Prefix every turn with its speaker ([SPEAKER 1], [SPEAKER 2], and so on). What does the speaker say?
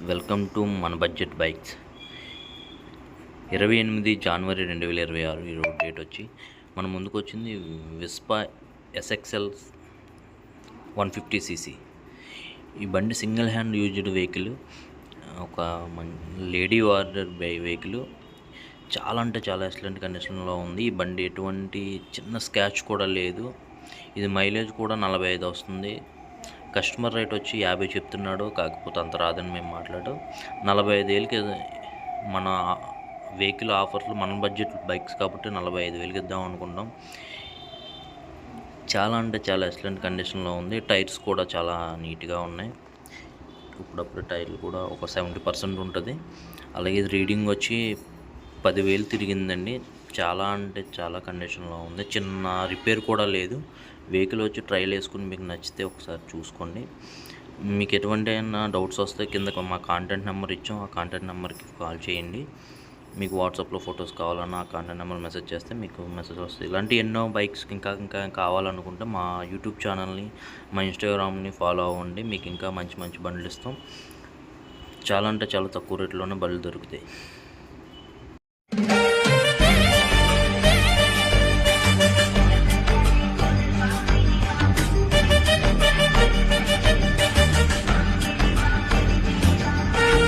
[SPEAKER 1] Welcome to మన budget bikes. 28 జనవరి 2026 ఈరోజు date వచ్చి మన ముందుకు వచ్చింది విస్పా ఎస్ఎక్స్ఎల్ 150cc. ఈ బండి సింగిల్ హ్యాండ్ యూజ్డ్ వెహికల్, ఒక లేడీ వార్డర్ వెహికల్. చాలా అంటే చాలా ఎక్సలెంట్ కండిషన్లో ఉంది. ఈ బండి ఎటువంటి చిన్న స్క్రాచ్ కూడా లేదు. ఇది మైలేజ్ కూడా 45 వస్తుంది. కస్టమర్ రేట్ వచ్చి 50 చెప్తున్నాడు, కాకపోతే అంత రాదని మేము మాట్లాడు 45,000కి మన వెహికల్ ఆఫర్లు, మన బడ్జెట్ బైక్స్ కాబట్టి 45,000కి ఇద్దాం అనుకుంటాం. చాలా అంటే చాలా ఎక్సలెంట్ కండిషన్లో ఉంది. టైర్స్ కూడా చాలా నీట్గా ఉన్నాయి. ఇప్పుడప్పుడు టైర్లు కూడా ఒక 70% ఉంటుంది. అలాగే రీడింగ్ వచ్చి 10,000 తిరిగిందండి. చాలా అంటే చాలా కండిషన్లో ఉంది. చిన్న రిపేర్ కూడా లేదు. వెహికల్ వచ్చి ట్రైల్ వేసుకుని మీకు నచ్చితే ఒకసారి చూసుకోండి. మీకు ఎటువంటి అయినా డౌట్స్ వస్తే కింద మా కాంటాక్ట్ నెంబర్ ఇచ్చాం, ఆ కాంటాక్ట్ నెంబర్కి కాల్ చేయండి. మీకు వాట్సాప్లో ఫొటోస్ కావాలన్నా ఆ కాంటాక్ట్ నెంబర్ మెసేజ్ చేస్తే మీకు మెసేజ్ వస్తుంది. ఇలాంటి ఎన్నో బైక్స్ ఇంకా కావాలనుకుంటే మా యూట్యూబ్ ఛానల్ని, మా ఇన్స్టాగ్రామ్ని ఫాలో అవ్వండి. మీకు ఇంకా మంచి మంచి బండ్లు ఇస్తాం. చాలా అంటే చాలా తక్కువ రేట్లోనే బండ్లు దొరుకుతాయి.